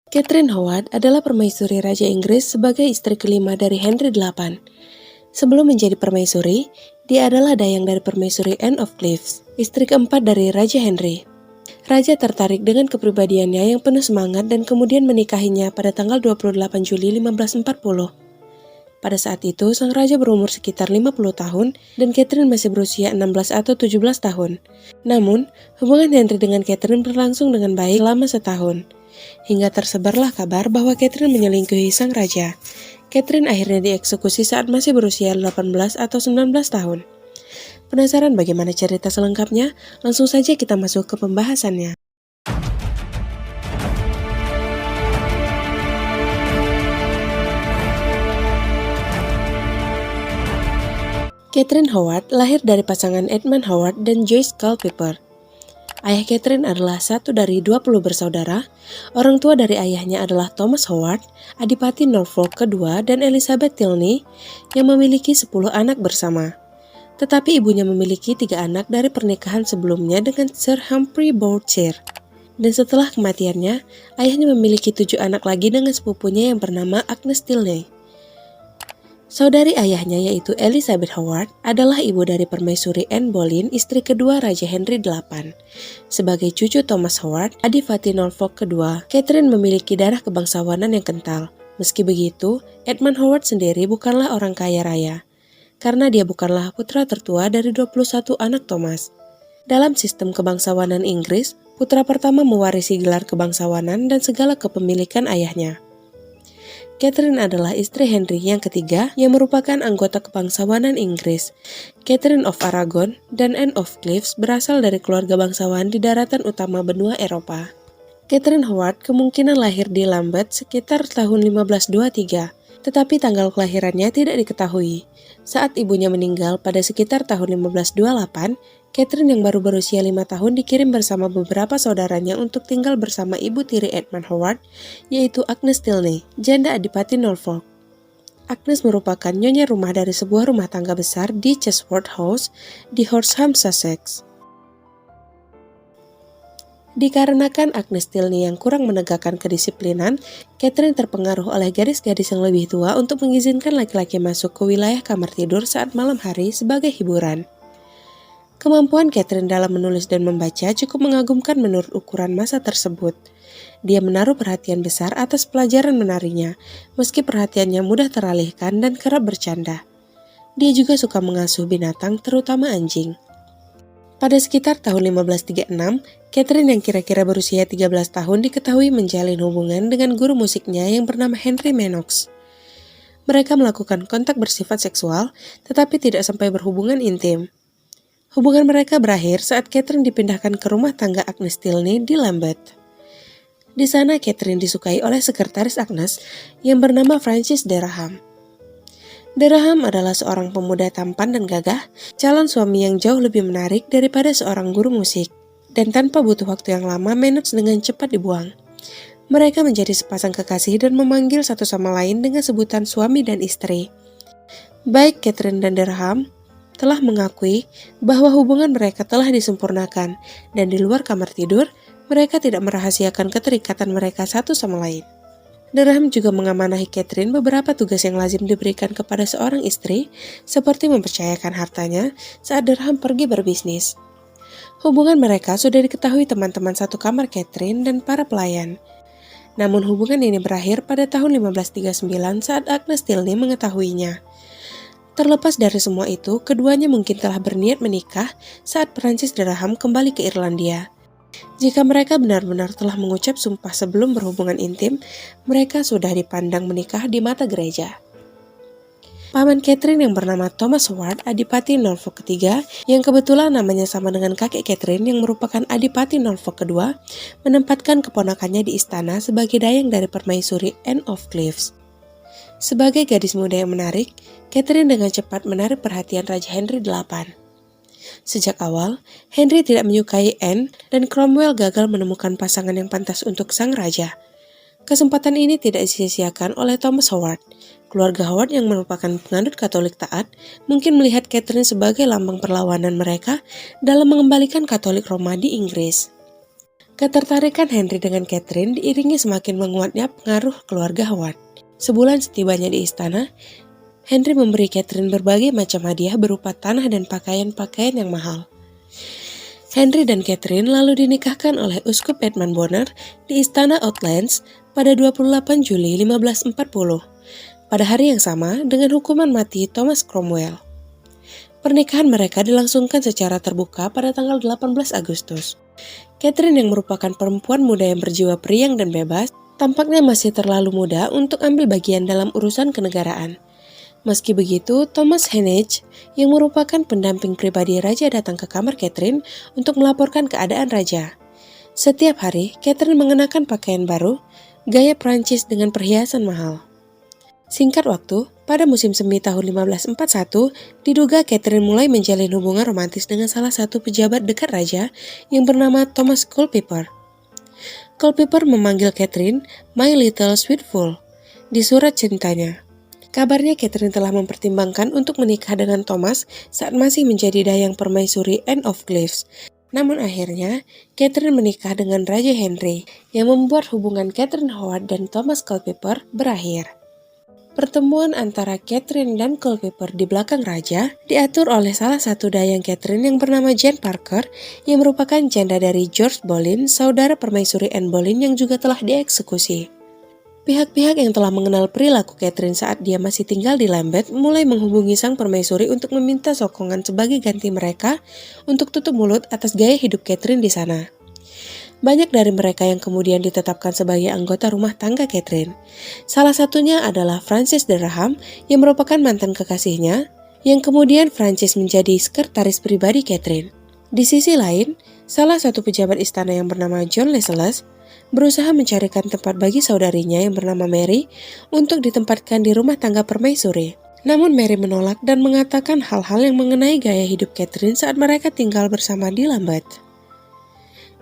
Catherine Howard adalah permaisuri Raja Inggris sebagai istri kelima dari Henry VIII. Sebelum menjadi permaisuri, dia adalah dayang dari permaisuri Anne of Cleves, istri keempat dari Raja Henry. Raja tertarik dengan kepribadiannya yang penuh semangat dan kemudian menikahinya pada tanggal 28 Juli 1540. Pada saat itu, sang raja berumur sekitar 50 tahun dan Catherine masih berusia 16 atau 17 tahun. Namun, hubungan Henry dengan Catherine berlangsung dengan baik selama setahun. Hingga tersebarlah kabar bahwa Catherine menyelingkuhi sang raja. Catherine akhirnya dieksekusi saat masih berusia 18 atau 19 tahun. Penasaran bagaimana cerita selengkapnya? Langsung saja kita masuk ke pembahasannya. Catherine Howard lahir dari pasangan Edmund Howard dan Joyce Culpeper. Ayah Catherine adalah satu dari 20 bersaudara. Orang tua dari ayahnya adalah Thomas Howard, Adipati Norfolk kedua, dan Elizabeth Tilney yang memiliki 10 anak bersama. Tetapi ibunya memiliki 3 anak dari pernikahan sebelumnya dengan Sir Humphrey Bourchier. Dan setelah kematiannya, ayahnya memiliki 7 anak lagi dengan sepupunya yang bernama Agnes Tilney. Saudari ayahnya yaitu Elizabeth Howard adalah ibu dari permaisuri Anne Boleyn, istri kedua Raja Henry VIII. Sebagai cucu Thomas Howard, Adipati Norfolk kedua, Catherine memiliki darah kebangsawanan yang kental. Meski begitu, Edmund Howard sendiri bukanlah orang kaya raya, karena dia bukanlah putra tertua dari 21 anak Thomas. Dalam sistem kebangsawanan Inggris, putra pertama mewarisi gelar kebangsawanan dan segala kepemilikan ayahnya. Catherine adalah istri Henry yang ketiga yang merupakan anggota kebangsawanan Inggris. Catherine of Aragon dan Anne of Cleves berasal dari keluarga bangsawan di daratan utama benua Eropa. Catherine Howard kemungkinan lahir di Lambeth sekitar tahun 1523, tetapi tanggal kelahirannya tidak diketahui. Saat ibunya meninggal pada sekitar tahun 1528, Catherine yang baru berusia 5 tahun dikirim bersama beberapa saudaranya untuk tinggal bersama ibu tiri Edmund Howard, yaitu Agnes Tilney, janda Adipati Norfolk. Agnes merupakan nyonya rumah dari sebuah rumah tangga besar di Chatsworth House di Horsham, Sussex. Dikarenakan Agnes Tilney yang kurang menegakkan kedisiplinan, Catherine terpengaruh oleh gadis-gadis yang lebih tua untuk mengizinkan laki-laki masuk ke wilayah kamar tidur saat malam hari sebagai hiburan. Kemampuan Catherine dalam menulis dan membaca cukup mengagumkan menurut ukuran masa tersebut. Dia menaruh perhatian besar atas pelajaran menarinya, meski perhatiannya mudah teralihkan dan kerap bercanda. Dia juga suka mengasuh binatang, terutama anjing. Pada sekitar tahun 1536, Catherine yang kira-kira berusia 13 tahun diketahui menjalin hubungan dengan guru musiknya yang bernama Henry Manox. Mereka melakukan kontak bersifat seksual, tetapi tidak sampai berhubungan intim. Hubungan mereka berakhir saat Catherine dipindahkan ke rumah tangga Agnes Tilney di Lambeth. Di sana Catherine disukai oleh sekretaris Agnes yang bernama Francis Dereham. Dereham adalah seorang pemuda tampan dan gagah, calon suami yang jauh lebih menarik daripada seorang guru musik. Dan tanpa butuh waktu yang lama, Manox dengan cepat dibuang. Mereka menjadi sepasang kekasih dan memanggil satu sama lain dengan sebutan suami dan istri. Baik Catherine dan Dereham telah mengakui bahwa hubungan mereka telah disempurnakan, dan di luar kamar tidur, mereka tidak merahasiakan keterikatan mereka satu sama lain. Dereham juga mengamanahi Catherine beberapa tugas yang lazim diberikan kepada seorang istri, seperti mempercayakan hartanya saat Dereham pergi berbisnis. Hubungan mereka sudah diketahui teman-teman satu kamar Catherine dan para pelayan. Namun hubungan ini berakhir pada tahun 1539 saat Agnes Tilney mengetahuinya. Terlepas dari semua itu, keduanya mungkin telah berniat menikah saat Francis Dereham kembali ke Irlandia. Jika mereka benar-benar telah mengucap sumpah sebelum berhubungan intim, mereka sudah dipandang menikah di mata gereja. Paman Catherine yang bernama Thomas Howard, Adipati Norfolk ketiga, yang kebetulan namanya sama dengan kakek Catherine yang merupakan Adipati Norfolk kedua, menempatkan keponakannya di istana sebagai dayang dari permaisuri Anne of Cleves. Sebagai gadis muda yang menarik, Catherine dengan cepat menarik perhatian Raja Henry VIII. Sejak awal, Henry tidak menyukai Anne dan Cromwell gagal menemukan pasangan yang pantas untuk sang raja. Kesempatan ini tidak disia-siakan oleh Thomas Howard. Keluarga Howard yang merupakan penganut Katolik taat mungkin melihat Catherine sebagai lambang perlawanan mereka dalam mengembalikan Katolik Roma di Inggris. Ketertarikan Henry dengan Catherine diiringi semakin menguatnya pengaruh keluarga Howard. Sebulan setibanya di istana, Henry memberi Catherine berbagai macam hadiah berupa tanah dan pakaian-pakaian yang mahal. Henry dan Catherine lalu dinikahkan oleh Uskup Edmund Bonner di Istana Oatlands pada 28 Juli 1540, pada hari yang sama dengan hukuman mati Thomas Cromwell. Pernikahan mereka dilangsungkan secara terbuka pada tanggal 18 Agustus. Catherine yang merupakan perempuan muda yang berjiwa periang dan bebas, tampaknya masih terlalu muda untuk ambil bagian dalam urusan kenegaraan. Meski begitu, Thomas Heneage yang merupakan pendamping pribadi raja datang ke kamar Catherine untuk melaporkan keadaan raja. Setiap hari, Catherine mengenakan pakaian baru, gaya Prancis dengan perhiasan mahal. Singkat waktu, pada musim semi tahun 1541, diduga Catherine mulai menjalin hubungan romantis dengan salah satu pejabat dekat raja yang bernama Thomas Culpeper. Culpeper memanggil Catherine "My Little Sweet Fool" di surat cintanya. Kabarnya Catherine telah mempertimbangkan untuk menikah dengan Thomas saat masih menjadi dayang permaisuri Anne of Cleves. Namun akhirnya, Catherine menikah dengan Raja Henry yang membuat hubungan Catherine Howard dan Thomas Culpeper berakhir. Pertemuan antara Catherine dan Culpeper di belakang raja diatur oleh salah satu dayang Catherine yang bernama Jane Parker yang merupakan janda dari George Boleyn, saudara permaisuri Anne Boleyn yang juga telah dieksekusi. Pihak-pihak yang telah mengenal perilaku Catherine saat dia masih tinggal di Lambeth mulai menghubungi sang permaisuri untuk meminta sokongan sebagai ganti mereka untuk tutup mulut atas gaya hidup Catherine di sana. Banyak dari mereka yang kemudian ditetapkan sebagai anggota rumah tangga Catherine. Salah satunya adalah Francis Derham yang merupakan mantan kekasihnya, yang kemudian Francis menjadi sekretaris pribadi Catherine. Di sisi lain, salah satu pejabat istana yang bernama John Lascelles berusaha mencarikan tempat bagi saudarinya yang bernama Mary untuk ditempatkan di rumah tangga permaisuri. Namun Mary menolak dan mengatakan hal-hal yang mengenai gaya hidup Catherine saat mereka tinggal bersama di Lambeth.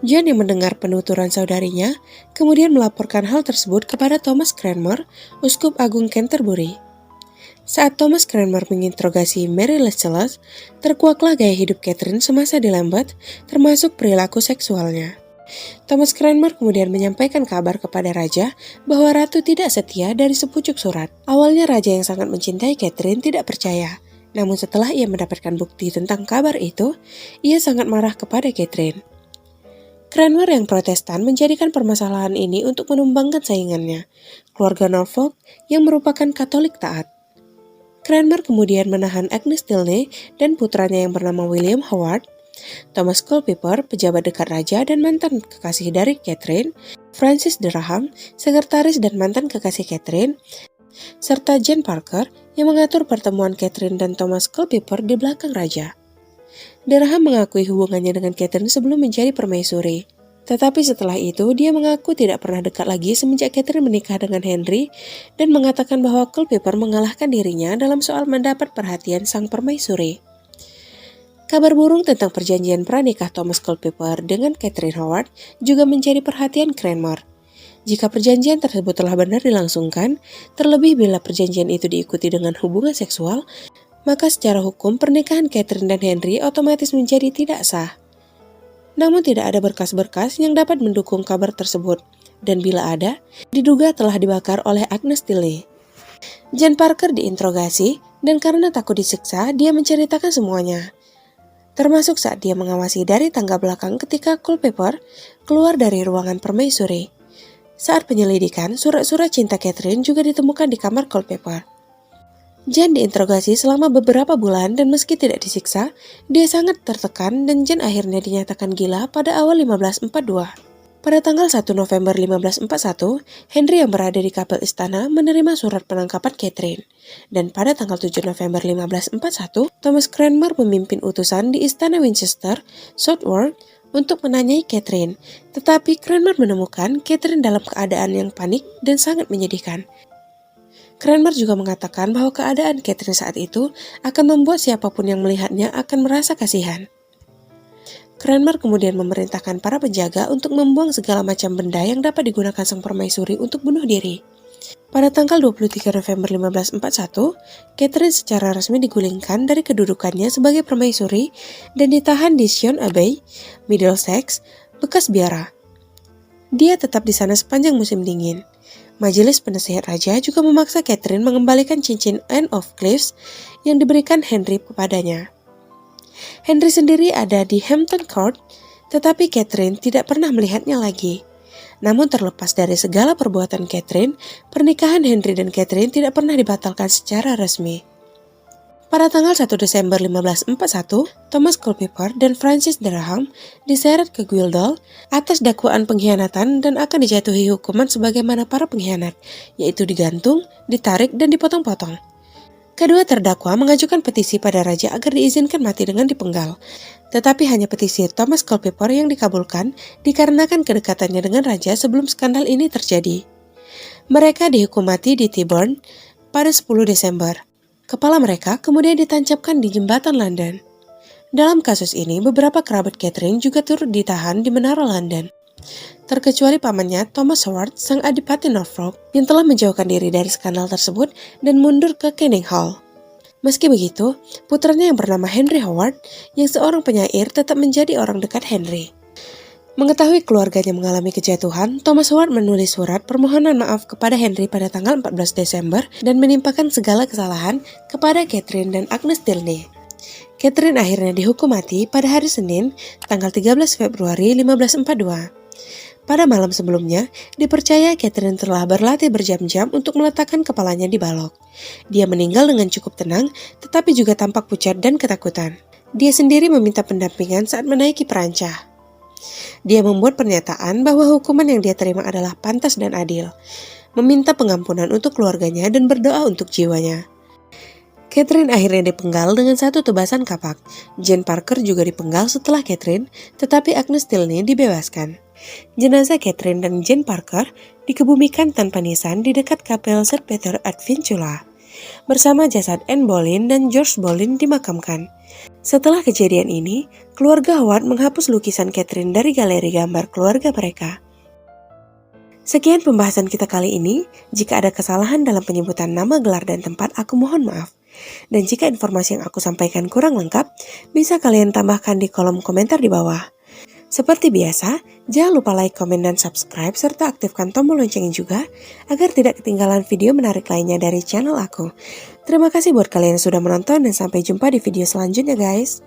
John yang mendengar penuturan saudarinya, kemudian melaporkan hal tersebut kepada Thomas Cranmer, Uskup Agung Canterbury. Saat Thomas Cranmer menginterogasi Mary Lascelles, terkuaklah gaya hidup Catherine semasa di Lambeth, termasuk perilaku seksualnya. Thomas Cranmer kemudian menyampaikan kabar kepada raja bahwa ratu tidak setia dari sepucuk surat. Awalnya raja yang sangat mencintai Catherine tidak percaya, namun setelah ia mendapatkan bukti tentang kabar itu, ia sangat marah kepada Catherine. Cranmer yang Protestan menjadikan permasalahan ini untuk menumbangkan saingannya, keluarga Norfolk yang merupakan Katolik taat. Cranmer kemudian menahan Agnes Tilney dan putranya yang bernama William Howard, Thomas Culpeper, pejabat dekat raja dan mantan kekasih dari Catherine, Francis Derham, sekretaris dan mantan kekasih Catherine, serta Jane Parker yang mengatur pertemuan Catherine dan Thomas Culpeper di belakang raja. Derham mengakui hubungannya dengan Catherine sebelum menjadi permaisuri. Tetapi setelah itu, dia mengaku tidak pernah dekat lagi semenjak Catherine menikah dengan Henry dan mengatakan bahwa Culpeper mengalahkan dirinya dalam soal mendapat perhatian sang permaisuri. Kabar burung tentang perjanjian pranikah Thomas Culpeper dengan Catherine Howard juga menjadi perhatian Cranmer. Jika perjanjian tersebut telah benar dilangsungkan, terlebih bila perjanjian itu diikuti dengan hubungan seksual, maka secara hukum pernikahan Catherine dan Henry otomatis menjadi tidak sah. Namun tidak ada berkas-berkas yang dapat mendukung kabar tersebut, dan bila ada, diduga telah dibakar oleh Agnes Tilney. Jane Parker diinterogasi, dan karena takut disiksa, dia menceritakan semuanya. Termasuk saat dia mengawasi dari tangga belakang ketika Culpeper keluar dari ruangan permaisuri. Saat penyelidikan, surat-surat cinta Catherine juga ditemukan di kamar Culpeper. Jane diinterogasi selama beberapa bulan dan meski tidak disiksa, dia sangat tertekan dan Jane akhirnya dinyatakan gila pada awal 1542. Pada tanggal 1 November 1541, Henry yang berada di kapel istana menerima surat penangkapan Catherine. Dan pada tanggal 7 November 1541, Thomas Cranmer memimpin utusan di istana Winchester, Southwark, untuk menanyai Catherine. Tetapi Cranmer menemukan Catherine dalam keadaan yang panik dan sangat menyedihkan. Cranmer juga mengatakan bahwa keadaan Catherine saat itu akan membuat siapapun yang melihatnya akan merasa kasihan. Cranmer kemudian memerintahkan para penjaga untuk membuang segala macam benda yang dapat digunakan sang permaisuri untuk bunuh diri. Pada tanggal 23 November 1541, Catherine secara resmi digulingkan dari kedudukannya sebagai permaisuri dan ditahan di Sion Abbey, Middlesex, bekas biara. Dia tetap di sana sepanjang musim dingin. Majelis penasihat raja juga memaksa Catherine mengembalikan cincin Anne of Cleves yang diberikan Henry kepadanya. Henry sendiri ada di Hampton Court, tetapi Catherine tidak pernah melihatnya lagi. Namun terlepas dari segala perbuatan Catherine, pernikahan Henry dan Catherine tidak pernah dibatalkan secara resmi. Pada tanggal 1 Desember 1541, Thomas Culpeper dan Francis Dereham diseret ke Guildhall atas dakwaan pengkhianatan dan akan dijatuhi hukuman sebagaimana para pengkhianat, yaitu digantung, ditarik, dan dipotong-potong. Kedua terdakwa mengajukan petisi pada raja agar diizinkan mati dengan dipenggal. Tetapi hanya petisi Thomas Culpeper yang dikabulkan dikarenakan kedekatannya dengan raja sebelum skandal ini terjadi. Mereka dihukum mati di Tyburn pada 10 Desember. Kepala mereka kemudian ditancapkan di jembatan London. Dalam kasus ini, beberapa kerabat Catherine juga turut ditahan di Menara London. Terkecuali pamannya Thomas Howard, sang adipati Norfolk, yang telah menjauhkan diri dari skandal tersebut dan mundur ke Canning Hall. Meski begitu, putranya yang bernama Henry Howard, yang seorang penyair, tetap menjadi orang dekat Henry. Mengetahui keluarganya mengalami kejatuhan, Thomas Howard menulis surat permohonan maaf kepada Henry pada tanggal 14 Desember dan menimpakan segala kesalahan kepada Catherine dan Agnes Tilney. Catherine akhirnya dihukum mati pada hari Senin, tanggal 13 Februari 1542. Pada malam sebelumnya, dipercaya Catherine telah berlatih berjam-jam untuk meletakkan kepalanya di balok. Dia meninggal dengan cukup tenang, tetapi juga tampak pucat dan ketakutan. Dia sendiri meminta pendampingan saat menaiki perancah. Dia membuat pernyataan bahwa hukuman yang dia terima adalah pantas dan adil, meminta pengampunan untuk keluarganya dan berdoa untuk jiwanya. Catherine akhirnya dipenggal dengan satu tebasan kapak. Jane Parker juga dipenggal setelah Catherine, tetapi Agnes Tilney dibebaskan. Jenazah Catherine dan Jane Parker dikebumikan tanpa nisan di dekat kapel St. Peter at Vincula. Bersama jasad Anne Boleyn dan George Boleyn dimakamkan. Setelah kejadian ini, keluarga Howard menghapus lukisan Catherine dari galeri gambar keluarga mereka. Sekian pembahasan kita kali ini. Jika ada kesalahan dalam penyebutan nama, gelar, dan tempat, aku mohon maaf. Dan jika informasi yang aku sampaikan kurang lengkap, bisa kalian tambahkan di kolom komentar di bawah. Seperti biasa, jangan lupa like, komen, dan subscribe, serta aktifkan tombol loncengnya juga, agar tidak ketinggalan video menarik lainnya dari channel aku. Terima kasih buat kalian yang sudah menonton, dan sampai jumpa di video selanjutnya guys.